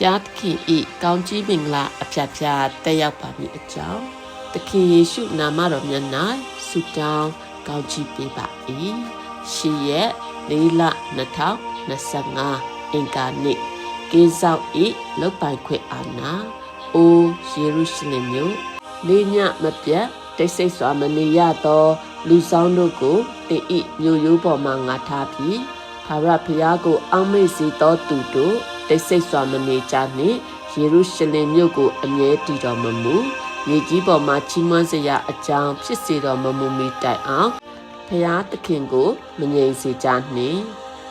ဖျားသခင်ဤကောင်းကြီးမင်္ဂလာအဖျားဖျားတက်ရောက်ပါမည်အကြောင်းသခင်ယေရှုနာမတော်မြတ်၌ဆုတောင်းကောင်းချီးပေးပါ၏ရှေးရက်4လ2025အင်္ဂါနေ့ကိစောက်ဤလောက်ပိုင်ခွင့်အာနာအိုယေရုရှလင်မြို့လေးညမပြတ်တိတ်ဆိတ်စွာမနေရသောလူဆောင်တို့ကိုတင်ဤမြို့ရိုးပေါ်မှငါထားပြီးထာဝရဘုရားကိုအောက်မေ့စေသောသူတို့တိတ်ဆိတ်စွာမနေကြနှင့်ယေရုရှလင်မြို့ကိုအမြဲတည်တော်မမူမြေကြီးပေါ်မှာချီးမွမ်းစရာအကြောင်းဖြစ်စေတော်မမူမီတိုင်အောင်ဘုရားသခင်ကိုမငြိမ်စေကြနှင့်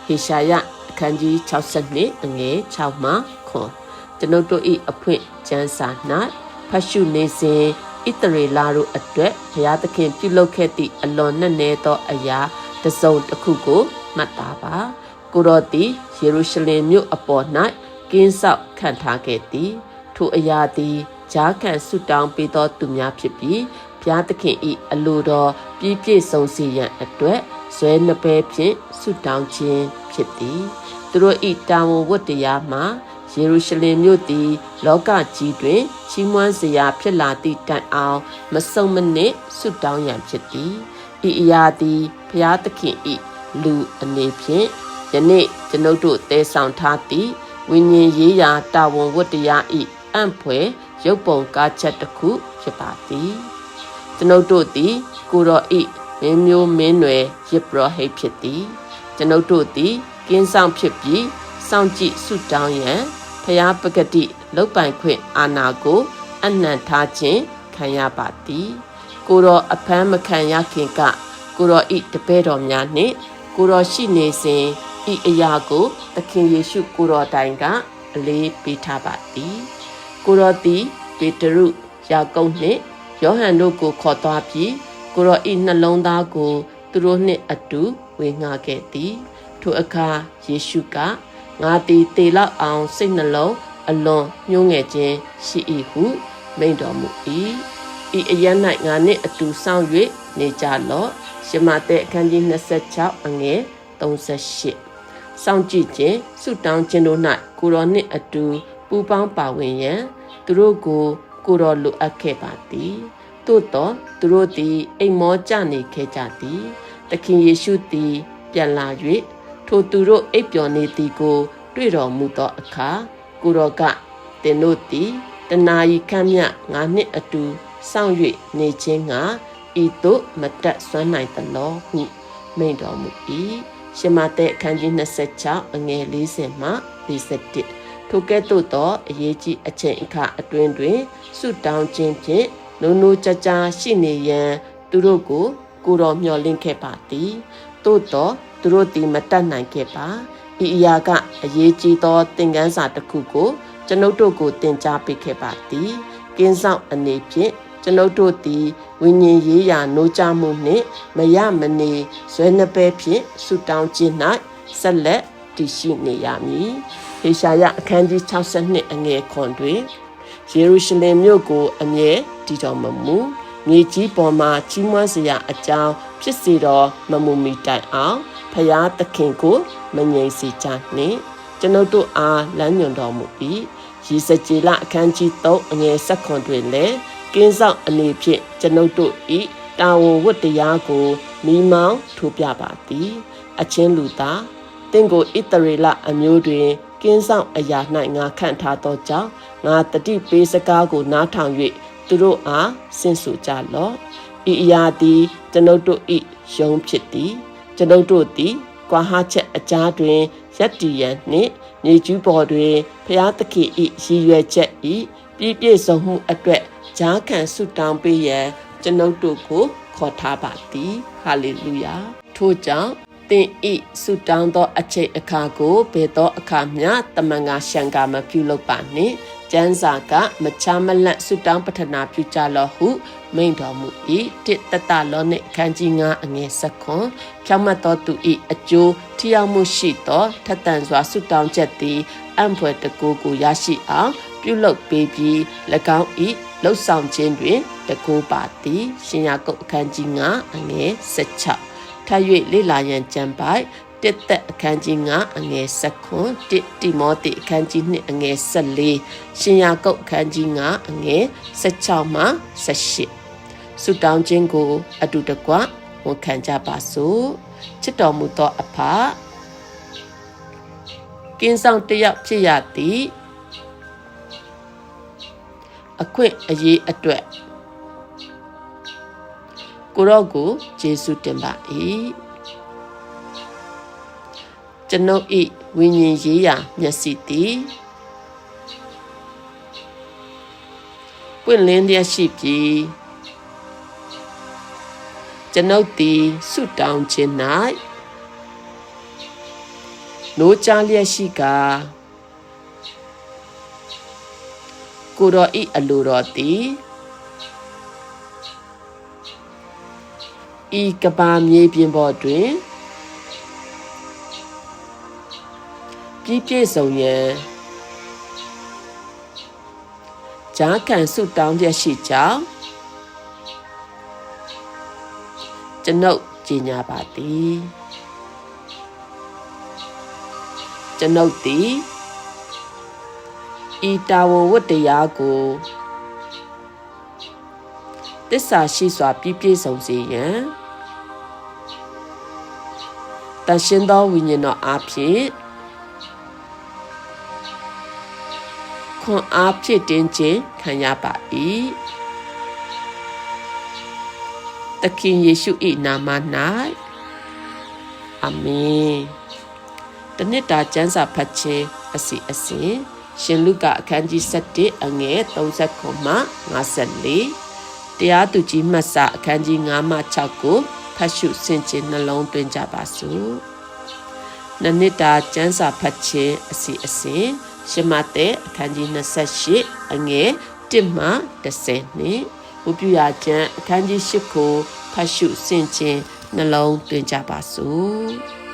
ဟေရှာယအခန်းကြီး62အငယ်6မှ9ကျွန်ုပ်တို့၏အဖွင့်ကျမ်းစာ၌ဖတ်ရှုနေစဉ်ဣသရေလတို့အတွက်ဘုရားသခင်ပြုလုပ်ခဲ့သည့်အလွန်နက်နဲသောအရာတစ်စုံတစ်ခုကိုမှတ်သားပါကိုတော်သည်ယေရုရှလင်မြို့အပေါ်၌ကင်းဆောက်ခံထားခဲ့သည်ထိုအရာသည်ဂျားခံဆုတောင်းပေးသောသူများဖြစ်ပြီးဘုရားသခင်၏အလိုတော်ပြည့်ပြည့်စုံစေရန်အတွက်ဇွဲနှစ်ပဲဖြင့်ဆုတောင်းခြင်းဖြစ်သည်သူတို့၏တာဝန်ဝတ္တရားမှာယေရုရှလင်မြို့သည်လောကကြီးတွင်ချီးမွမ်းစရာဖြစ်လာသည့်တိုင်အောင်မဆုံးမနစ်ဆုတောင်းရန်ဖြစ်သည်ဤအရာသည်ဘုရားသခင်၏လူအနေဖြင့်ယနေ့ကျွန်ုပ်တို့တည်ဆောင်ထားသည့်ဝိညာဉ်ရေးရာတာဝန်ဝတ္တရား၏အံ့ဖွယ်ရုပ်ပုံကားချက်တစ်ခုဖြစ်ပါသည်ကျွန်ုပ်တို့သည်ကိုတော်၏မင်းမျိုးမင်းနွယ်ယစ်ပရောဟိတ်ဖြစ်သည်ကျွန်ုပ်တို့သည်ကင်းဆောင်ဖြစ်ပြီးစောင့်ကြည့်ဆုတောင်းရန်ဖျားပဂတိလောက်ပိုင်ခွင့်အာဏာကိုအနှံထားခြင်းခံရပါသည်ကိုတော်အဖမ်းမခံရခင်ကကိုတော်၏တပည့်တော်များနှင့်ကိုတော်ရှိနေစဉ်ဤအရာကိုသခင်ယေရှုကိုတော်တိုင်ကအလေးပေးထားပါသည်ကိုတော်သည်ပေတရုယာကုပ်နှင့်ယောဟန်တို့ကိုခေါ်သွားပြီးကိုတော်၏နှလုံးသားကိုသူတို့နှင့်အတူဝေငှခဲ့သည်ထိုအခါယေရှုကငါသည်တေလောက်အောင်စိတ်နှလုံးအလွန်ညှိုးငယ်ခြင်းရှိ၏ဟုမိန့်တော်မူ၏ဤအရ၌ငါနှင့်အတူဆောင်၍နေကြလော့ရှမသက်အခန်းကြီး26အငယ်38စောင့်ကြည့်ခြင်းဆုတောင်းခြင်းတို့၌ကိုတော်နှင့်အတူပူးပေါင်းပါဝင်ရန်သူတို့ကိုတော်လိုအပ်ခဲ့ပါသည်သို့သောသူတို့သည်အိမ်မောကြနေခဲ့ကြသည်သခင်ယေရှုသည်ပြန်လာ၍ထိုသူတို့အိပ်ပျော်နေသည်ကိုတွေ့တော်မူသောအခါကိုတော်ကသင်တို့သည်တနာရီခန့်မြငါနှင့်အတူစောင့်၍နေခြင်းငါဤသို့မတက်ဆွမ်းနိုင်သလောဟုမိန့်တော်မူ၏ရှမသက်အခန်းကြီး26အငယ်40မှ41ထိုကဲ့သို့သောအရေးကြီးအချိန်အခါအတွင်းတွင်ဆုတောင်းခြင်းဖြင့်နိုးနိုးကြကြရှိနေရန်သူတို့ကိုတော်မျှော်လင့်ခဲ့ပါသည်သို့သောသူတို့သည်မတတ်နိုင်ခဲ့ပါဤအရာကအရေးကြီးသောသင်ခန်းစာတစ်ခုကိုကျွန်ုပ်တို့ကိုသင်ကြားပေးခဲ့ပါသည်ကင်းဆောင်အနေဖြင့်ကျွန်ုပ်တို့သည်ဝိညာဉ်ရေးရာနှိုးကြမှုနှင့်မရမနေဇွဲနှစ်ပဲဖြင့်ဆုတောင်းခြင်း၌ဆက်လက်တည်ရှိနေရမည်ဟေရှာယအခန်းကြီး62အငယ်ခွန်တွင်ယေရုရှလင်မြို့ကိုအမြဲတည်တော်မမူမြေကြီးပေါ်မှာချီးမွမ်းစရာအကြောင်းဖြစ်စေတော်မမူမီတိုင်အောင်ဖျားသခင်ကိုမငြိမ်စေကြနှင့်ကျွန်ုပ်တို့အားလမ်းညွှန်တော်မူ၏ယေစကြည်လအခန်းကြီး3အငယ်7တွင်လည်းကင်းဆောင်အနေဖြင့်ကျွန်ုပ်တို့၏တာဝန်ဝတ္တရားကိုမိမောင်းထိုးပြပါသည်အချင်းလူသားတင့်ကိုဣသရေလအမျိုးတွင်ကင်းဆောင်အရာ၌ငါခန့်ထားသောကြောင့်ငါတတိပေးစကားကိုနားထောင်၍သူတို့အားဆင့်ဆိုကြလော့ဤအရာသည်ကျွန်ုပ်တို့၏ယုံဖြစ်သည်ကျွန်ုပ်တို့သည်ကွာဟချက်အကြားတွင်ရပ်တည်ရန်နှင့်မြေကြီးပေါ်တွင်ဖျားသခင်၏ရည်ရွယ်ချက်၏ပြည့်ပြည့်စုံမှုအတွက်ဂျားခံဆုတောင်းပေးရန်ကျွန်ုပ်တို့ကိုခေါ်ထားပါသည်ဟာလေလုယာထို့ကြောင့်သင်ဤဆုတောင်းသောအချိန်အခါကိုဘယ်သောအခါမျှတမန်ငါရှံကာမပြုလုပ်ပါနှင့်ကျမ်းစာကမချမလန့်ဆုတောင်းပတနာပြုကြလော့ဟုမိန့်တော်မူ၏တတလောနှင့်အခန်းကြီး9အငယ်7ဖြောင့်မတ်သောသူ၏အကျိုးထိရောက်မှုရှိသောထက်သန်စွာဆုတောင်းချက်သည်အံ့ဖွယ်တကူကိုရရှိအောင်ပြုလုပ်ပေးပြီး၎င်း၏လှုပ်ဆောင်ခြင်းတွင်တကူပါသည်ရှင်ယာကုပ်အခန်းကြီး9အငယ်16ထပ်၍လေ့လာရန်ကြံပိုက် တစ်သက်အခန်းကြီး9အငယ်19တိမောသေအခန်းကြီး2အငယ်14ရှင်ယာကုပ်အခန်းကြီး9အငယ်16မှ18ဆုတောင်းခြင်းကိုအတူတကွဝန်ခံကြပါစို့ချစ်တော်မူသောအဖကင်းဆောင်တယောက်ဖြစ်ရသည်အခွင့်အရေးအတွက်ကိုရောကိုယေရှုတင်ပါ၏ကျွန်ုပ်၏ဝိညာဉ်ရေးရာမျက်စိသည်ပွင့်လင်းလျက်ရှိပြီးကျွန်ုပ်သည်ဆုတောင်းခြင်း၌နိုးကြားလျက်ရှိကာကိုတော်၏အလိုတော်သည်ဤကဘာမြေပြင်ပေါ်တွင်ပြည့်စုံရန်ဂျာခံဆုတောင်းရရှိကြောင်းကျွန်ုပ်ကြီးညာပါသည်ကျွန်ုပ်သည်ဤတာဝဝတ္တရားကိုသစ္စာရှိစွာပြည့်စုံစေရန်တန်ရှင်းသောဝိညာဉ်တော်အားဖြင့်ခွန်အားဖြည့်တင်းခြင်းခံရပါ၏သခင်ယေရှု၏နာမ၌အာမင်တနစ်တာကျမ်းစာဖတ်ခြင်းအစီအစဉ်ရှင်လုကာအခန်းကြီး7အငယ်30မှ54တရားသူကြီးမှတ်စာအခန်းကြီး9မှ6ကိုဖတ်ရှုဆင်ခြင်နှလုံးသွင်းကြပါစို့နနစ်တာကျမ်းစာဖတ်ခြင်းအစီအစဉ်ရှင်မဿဲအခန်းကြီး28အငယ်1မှ10နှင့်ဝိပုယကျမ်းအခန်းကြီး8ကိုဖတ်ရှုဆင်ခြင်နှလုံးသွင်းကြပါစို့